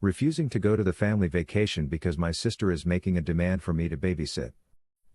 Refusing to go to the family vacation because my sister is making a demand for me to babysit.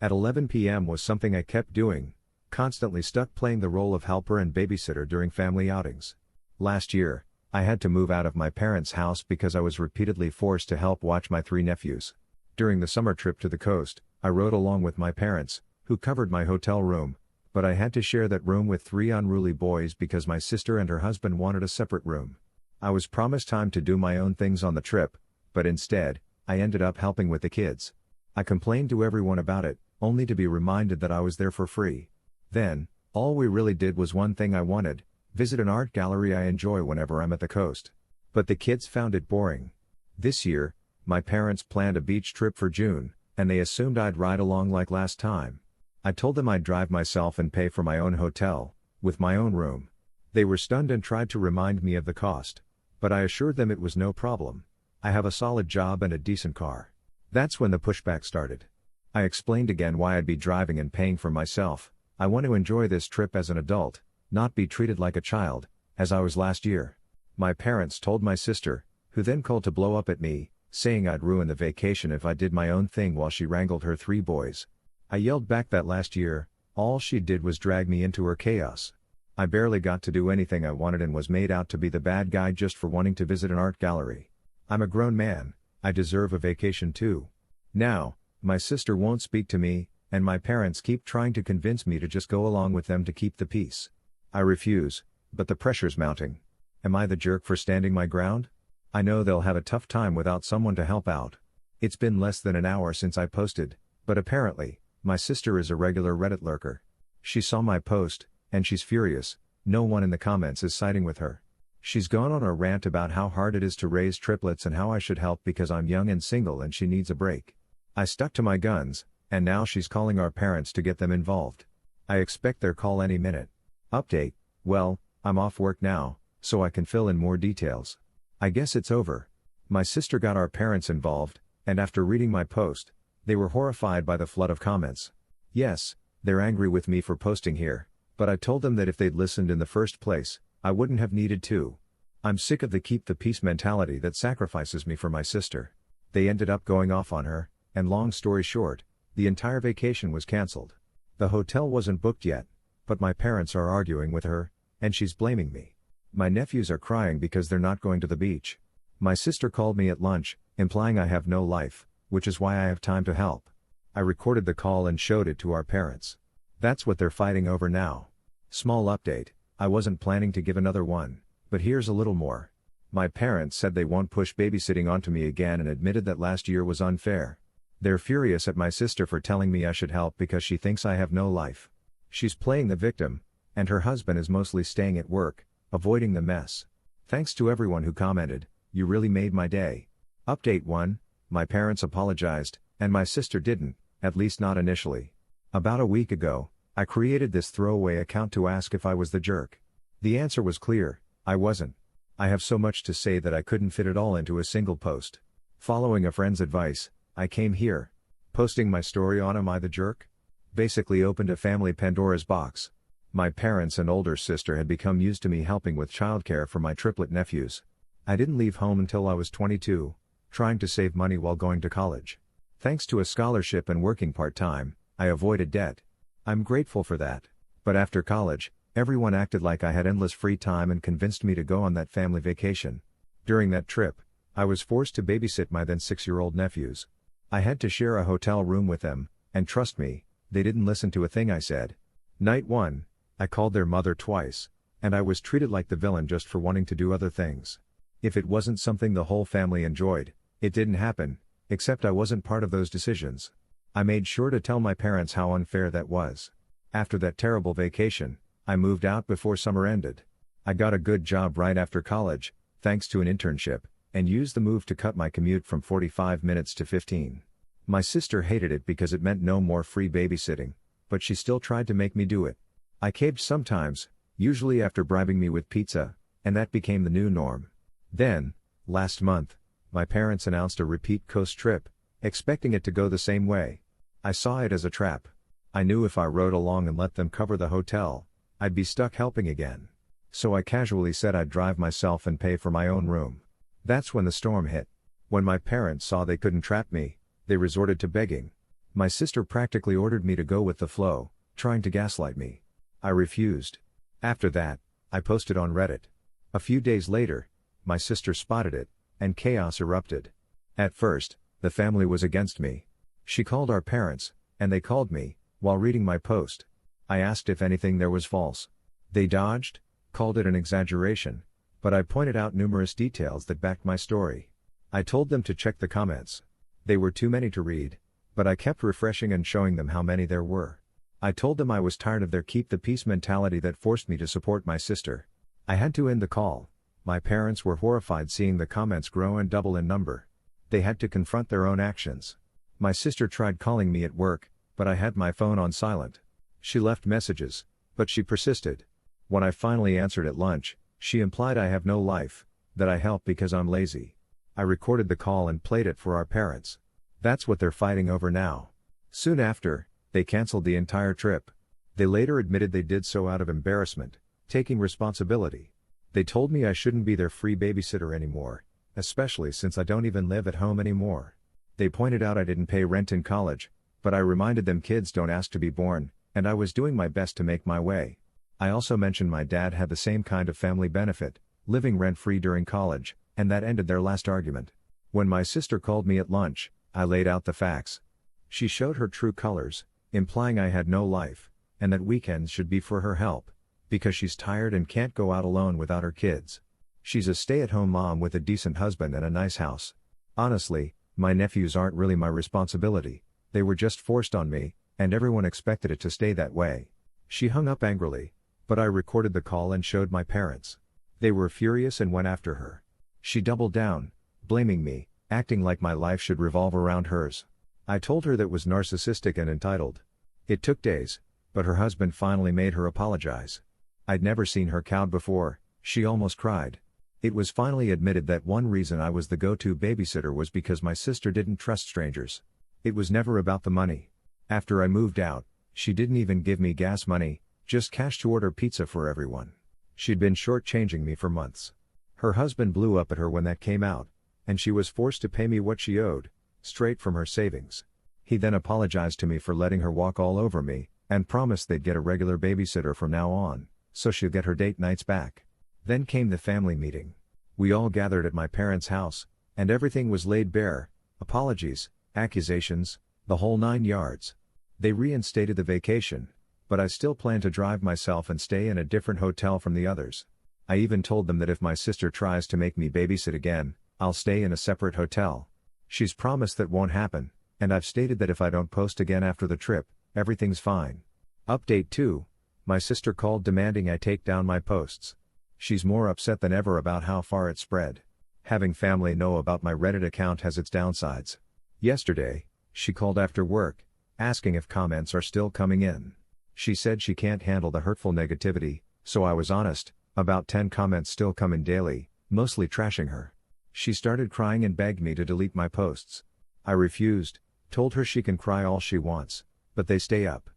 At 11 p.m. was something I kept doing, constantly stuck playing the role of helper and babysitter during family outings. Last year, I had to move out of my parents' house because I was repeatedly forced to help watch my 3 nephews. During the summer trip to the coast, I rode along with my parents, who covered my hotel room, but I had to share that room with 3 unruly boys because my sister and her husband wanted a separate room. I was promised time to do my own things on the trip, but instead, I ended up helping with the kids. I complained to everyone about it, only to be reminded that I was there for free. Then, all we really did was one thing I wanted: visit an art gallery I enjoy whenever I'm at the coast. But the kids found it boring. This year, my parents planned a beach trip for June, and they assumed I'd ride along like last time. I told them I'd drive myself and pay for my own hotel, with my own room. They were stunned and tried to remind me of the cost, but I assured them it was no problem. I have a solid job and a decent car. That's when the pushback started. I explained again why I'd be driving and paying for myself. I want to enjoy this trip as an adult, not be treated like a child, as I was last year. My parents told my sister, who then called to blow up at me, saying I'd ruin the vacation if I did my own thing while she wrangled her 3 boys. I yelled back that last year, all she did was drag me into her chaos. I barely got to do anything I wanted and was made out to be the bad guy just for wanting to visit an art gallery. I'm a grown man, I deserve a vacation too. Now, my sister won't speak to me, and my parents keep trying to convince me to just go along with them to keep the peace. I refuse, but the pressure's mounting. Am I the jerk for standing my ground? I know they'll have a tough time without someone to help out. It's been less than an hour since I posted, but apparently, my sister is a regular Reddit lurker. She saw my post, and she's furious. No one in the comments is siding with her. She's gone on a rant about how hard it is to raise triplets and how I should help because I'm young and single and she needs a break. I stuck to my guns, and now she's calling our parents to get them involved. I expect their call any minute. Update: well, I'm off work now, so I can fill in more details. I guess it's over. My sister got our parents involved, and after reading my post, they were horrified by the flood of comments. Yes, they're angry with me for posting here, but I told them that if they'd listened in the first place, I wouldn't have needed to. I'm sick of the keep the peace mentality that sacrifices me for my sister. They ended up going off on her, and long story short, the entire vacation was cancelled. The hotel wasn't booked yet, but my parents are arguing with her, and she's blaming me. My nephews are crying because they're not going to the beach. My sister called me at lunch, implying I have no life, which is why I have time to help. I recorded the call and showed it to our parents. That's what they're fighting over now. Small update: I wasn't planning to give another one, but here's a little more. My parents said they won't push babysitting onto me again and admitted that last year was unfair. They're furious at my sister for telling me I should help because she thinks I have no life. She's playing the victim, and her husband is mostly staying at work, avoiding the mess. Thanks to everyone who commented, you really made my day. Update 1: my parents apologized, and my sister didn't, at least not initially. About a week ago, I created this throwaway account to ask if I was the jerk. The answer was clear: I wasn't. I have so much to say that I couldn't fit it all into a single post. Following a friend's advice, I came here. Posting my story on Am I the Jerk? Basically opened a family Pandora's box. My parents and older sister had become used to me helping with childcare for my triplet nephews. I didn't leave home until I was 22, trying to save money while going to college. Thanks to a scholarship and working part-time, I avoided debt. I'm grateful for that. But after college, everyone acted like I had endless free time and convinced me to go on that family vacation. During that trip, I was forced to babysit my then 6-year-old nephews. I had to share a hotel room with them, and trust me, they didn't listen to a thing I said. Night 1, I called their mother twice, and I was treated like the villain just for wanting to do other things. If it wasn't something the whole family enjoyed, it didn't happen, except I wasn't part of those decisions. I made sure to tell my parents how unfair that was. After that terrible vacation, I moved out before summer ended. I got a good job right after college, thanks to an internship, and used the move to cut my commute from 45 minutes to 15. My sister hated it because it meant no more free babysitting, but she still tried to make me do it. I caved sometimes, usually after bribing me with pizza, and that became the new norm. Then, last month, my parents announced a repeat coast trip, expecting it to go the same way. I saw it as a trap. I knew if I rode along and let them cover the hotel, I'd be stuck helping again. So I casually said I'd drive myself and pay for my own room. That's when the storm hit. When my parents saw they couldn't trap me, they resorted to begging. My sister practically ordered me to go with the flow, trying to gaslight me. I refused. After that, I posted on Reddit. A few days later, my sister spotted it, and chaos erupted. At first, the family was against me. She called our parents, and they called me, while reading my post. I asked if anything there was false. They dodged, called it an exaggeration, but I pointed out numerous details that backed my story. I told them to check the comments. They were too many to read, but I kept refreshing and showing them how many there were. I told them I was tired of their keep the peace mentality that forced me to support my sister. I had to end the call. My parents were horrified seeing the comments grow and double in number. They had to confront their own actions. My sister tried calling me at work, but I had my phone on silent. She left messages, but she persisted. When I finally answered at lunch, she implied I have no life, that I help because I'm lazy. I recorded the call and played it for our parents. That's what they're fighting over now. Soon after, they canceled the entire trip. They later admitted they did so out of embarrassment, taking responsibility. They told me I shouldn't be their free babysitter anymore, especially since I don't even live at home anymore. They pointed out I didn't pay rent in college, but I reminded them kids don't ask to be born, and I was doing my best to make my way. I also mentioned my dad had the same kind of family benefit, living rent-free during college, and that ended their last argument. When my sister called me at lunch, I laid out the facts. She showed her true colors, implying I had no life, and that weekends should be for her help, because she's tired and can't go out alone without her kids. She's a stay-at-home mom with a decent husband and a nice house. Honestly, my nephews aren't really my responsibility, they were just forced on me, and everyone expected it to stay that way. She hung up angrily, but I recorded the call and showed my parents. They were furious and went after her. She doubled down, blaming me, acting like my life should revolve around hers. I told her that was narcissistic and entitled. It took days, but her husband finally made her apologize. I'd never seen her cowed before, she almost cried. It was finally admitted that one reason I was the go-to babysitter was because my sister didn't trust strangers. It was never about the money. After I moved out, she didn't even give me gas money, just cash to order pizza for everyone. She'd been shortchanging me for months. Her husband blew up at her when that came out, and she was forced to pay me what she owed, straight from her savings. He then apologized to me for letting her walk all over me, and promised they'd get a regular babysitter from now on, so she'll get her date nights back. Then came the family meeting. We all gathered at my parents' house, and everything was laid bare: apologies, accusations, the whole 9 yards. They reinstated the vacation, but I still plan to drive myself and stay in a different hotel from the others. I even told them that if my sister tries to make me babysit again, I'll stay in a separate hotel. She's promised that won't happen, and I've stated that if I don't post again after the trip, everything's fine. Update 2. My sister called demanding I take down my posts. She's more upset than ever about how far it spread. Having family know about my Reddit account has its downsides. Yesterday, she called after work, asking if comments are still coming in. She said she can't handle the hurtful negativity, so I was honest. About 10 comments still come in daily, mostly trashing her. She started crying and begged me to delete my posts. I refused, told her she can cry all she wants, but they stay up.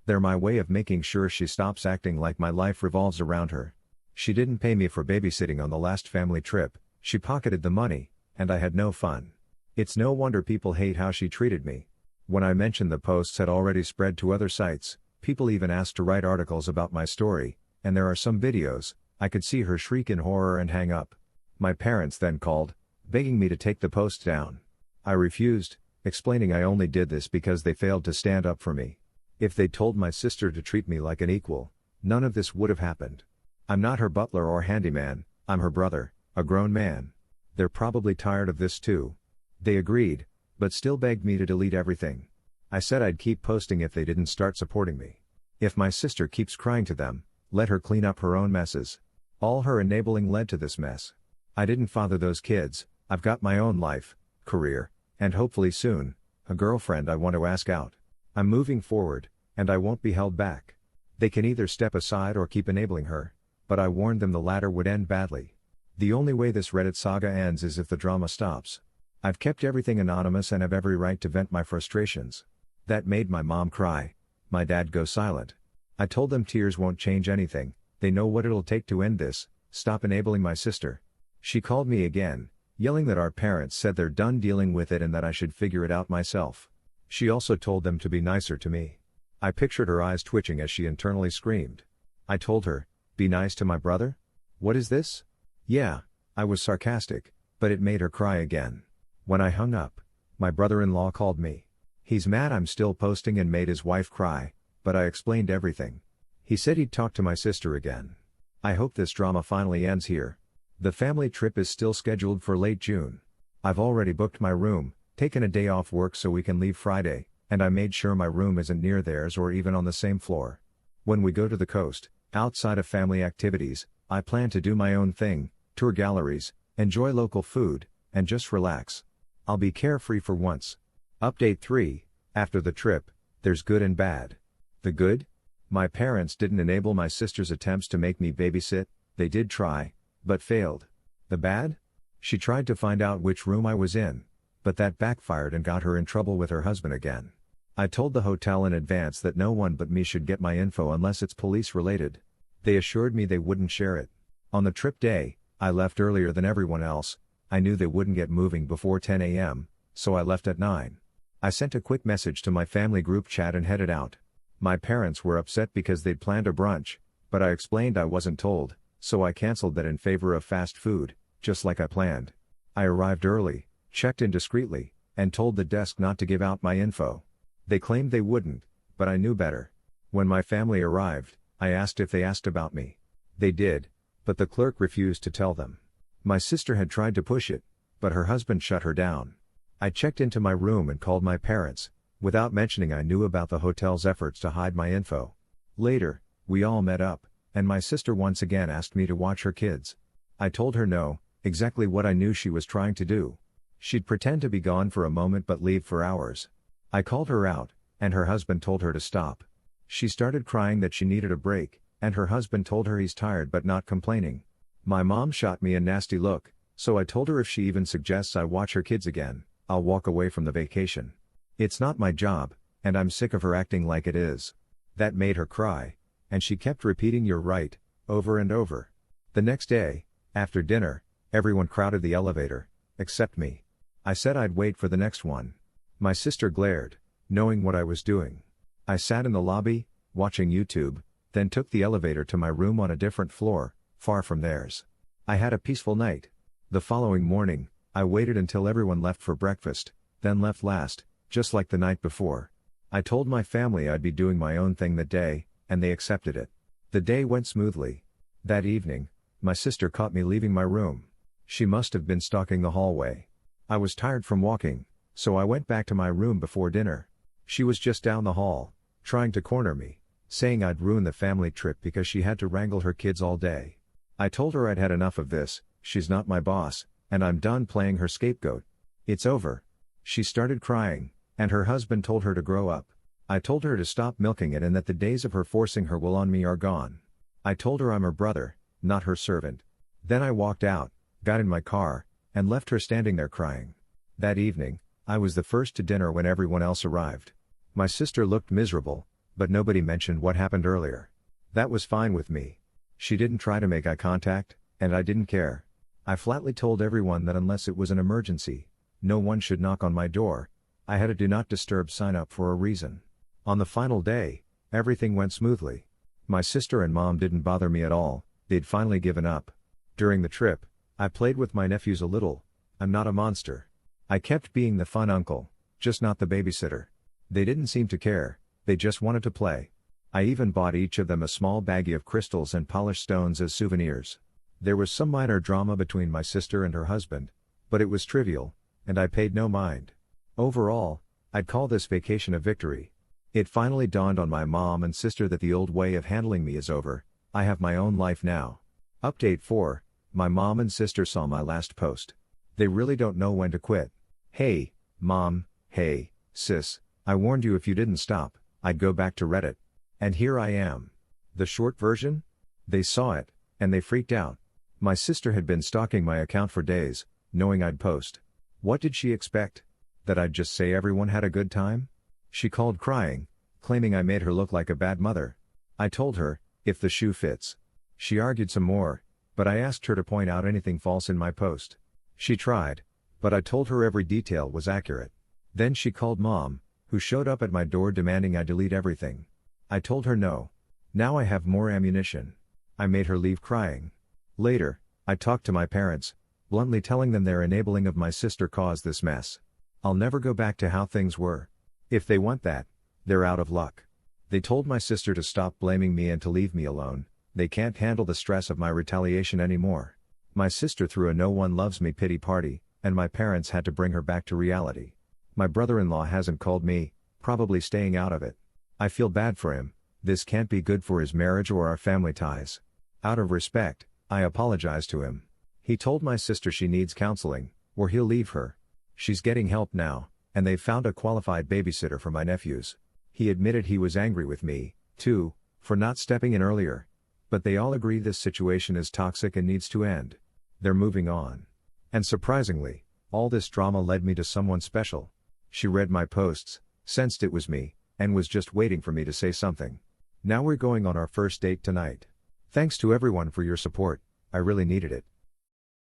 They're my way of making sure she stops acting like my life revolves around her. She didn't pay me for babysitting on the last family trip, she pocketed the money, and I had no fun. It's no wonder people hate how she treated me. When I mentioned the posts had already spread to other sites, people even asked to write articles about my story, and there are some videos. I could see her shriek in horror and hang up. My parents then called, begging me to take the post down. I refused, explaining I only did this because they failed to stand up for me. If they told my sister to treat me like an equal, none of this would have happened. I'm not her butler or handyman, I'm her brother, a grown man. They're probably tired of this too. They agreed, but still begged me to delete everything. I said I'd keep posting if they didn't start supporting me. If my sister keeps crying to them, let her clean up her own messes. All her enabling led to this mess. I didn't father those kids, I've got my own life, career, and hopefully soon, a girlfriend I want to ask out. I'm moving forward, and I won't be held back. They can either step aside or keep enabling her, but I warned them the latter would end badly. The only way this Reddit saga ends is if the drama stops. I've kept everything anonymous and have every right to vent my frustrations. That made my mom cry, my dad go silent. I told them tears won't change anything, they know what it'll take to end this, stop enabling my sister. She called me again, yelling that our parents said they're done dealing with it and that I should figure it out myself. She also told them to be nicer to me. I pictured her eyes twitching as she internally screamed. I told her, "Be nice to my brother? What is this?" Yeah, I was sarcastic, but it made her cry again. When I hung up, my brother-in-law called me. He's mad I'm still posting and made his wife cry, but I explained everything. He said he'd talk to my sister again. I hope this drama finally ends here. The family trip is still scheduled for late June. I've already booked my room, taken a day off work so we can leave Friday, and I made sure my room isn't near theirs or even on the same floor. When we go to the coast, outside of family activities, I plan to do my own thing, tour galleries, enjoy local food, and just relax. I'll be carefree for once. Update 3, after the trip, there's good and bad. The good? My parents didn't enable my sister's attempts to make me babysit. They did try, but failed. The bad? She tried to find out which room I was in, but that backfired and got her in trouble with her husband again. I told the hotel in advance that no one but me should get my info unless it's police related. They assured me they wouldn't share it. On the trip day, I left earlier than everyone else. I knew they wouldn't get moving before 10 a.m., so I left at 9. I sent a quick message to my family group chat and headed out. My parents were upset because they'd planned a brunch, but I explained I wasn't told, so I canceled that in favor of fast food, just like I planned. I arrived early, checked in discreetly, and told the desk not to give out my info. They claimed they wouldn't, but I knew better. When my family arrived, I asked if they asked about me. They did, but the clerk refused to tell them. My sister had tried to push it, but her husband shut her down. I checked into my room and called my parents, without mentioning I knew about the hotel's efforts to hide my info. Later, we all met up, and my sister once again asked me to watch her kids. I told her no, exactly what I knew she was trying to do. She'd pretend to be gone for a moment but leave for hours. I called her out, and her husband told her to stop. She started crying that she needed a break, and her husband told her he's tired but not complaining. My mom shot me a nasty look, so I told her if she even suggests I watch her kids again, I'll walk away from the vacation. It's not my job, and I'm sick of her acting like it is. That made her cry, and she kept repeating "you're right," over and over. The next day, after dinner, everyone crowded the elevator, except me. I said I'd wait for the next one. My sister glared, knowing what I was doing. I sat in the lobby, watching YouTube, then took the elevator to my room on a different floor, far from theirs. I had a peaceful night. The following morning, I waited until everyone left for breakfast, then left last, just like the night before. I told my family I'd be doing my own thing that day, and they accepted it. The day went smoothly. That evening, my sister caught me leaving my room. She must have been stalking the hallway. I was tired from walking, so I went back to my room before dinner. She was just down the hall, trying to corner me, saying I'd ruin the family trip because she had to wrangle her kids all day. I told her I'd had enough of this. She's not my boss, and I'm done playing her scapegoat. It's over. She started crying, and her husband told her to grow up. I told her to stop milking it and that the days of her forcing her will on me are gone. I told her I'm her brother, not her servant. Then I walked out, got in my car, and left her standing there crying. That evening, I was the first to dinner when everyone else arrived. My sister looked miserable, but nobody mentioned what happened earlier. That was fine with me. She didn't try to make eye contact, and I didn't care. I flatly told everyone that unless it was an emergency, no one should knock on my door. I had a do not disturb sign up for a reason. On the final day, everything went smoothly. My sister and mom didn't bother me at all. They'd finally given up. During the trip, I played with my nephews a little. I'm not a monster. I kept being the fun uncle, just not the babysitter. They didn't seem to care, they just wanted to play. I even bought each of them a small baggie of crystals and polished stones as souvenirs. There was some minor drama between my sister and her husband, but it was trivial, and I paid no mind. Overall, I'd call this vacation a victory. It finally dawned on my mom and sister that the old way of handling me is over. I have my own life now. Update 4, my mom and sister saw my last post. They really don't know when to quit. Hey, mom, hey, sis, I warned you if you didn't stop, I'd go back to Reddit. And here I am. The short version? They saw it, and they freaked out. My sister had been stalking my account for days, knowing I'd post. What did she expect? That I'd just say everyone had a good time? She called crying, claiming I made her look like a bad mother. I told her, if the shoe fits. She argued some more, but I asked her to point out anything false in my post. She tried, but I told her every detail was accurate. Then she called Mom, who showed up at my door demanding I delete everything. I told her no. Now I have more ammunition. I made her leave crying. Later, I talked to my parents, bluntly telling them their enabling of my sister caused this mess. I'll never go back to how things were. If they want that, they're out of luck. They told my sister to stop blaming me and to leave me alone. They can't handle the stress of my retaliation anymore. My sister threw a no one loves me pity party, and my parents had to bring her back to reality. My brother-in-law hasn't called me, probably staying out of it. I feel bad for him. This can't be good for his marriage or our family ties. Out of respect, I apologize to him. He told my sister she needs counseling, or he'll leave her. She's getting help now, and they've found a qualified babysitter for my nephews. He admitted he was angry with me, too, for not stepping in earlier. But they all agree this situation is toxic and needs to end. They're moving on. And surprisingly, all this drama led me to someone special. She read my posts, sensed it was me, and was just waiting for me to say something. Now we're going on our first date tonight. Thanks to everyone for your support, I really needed it.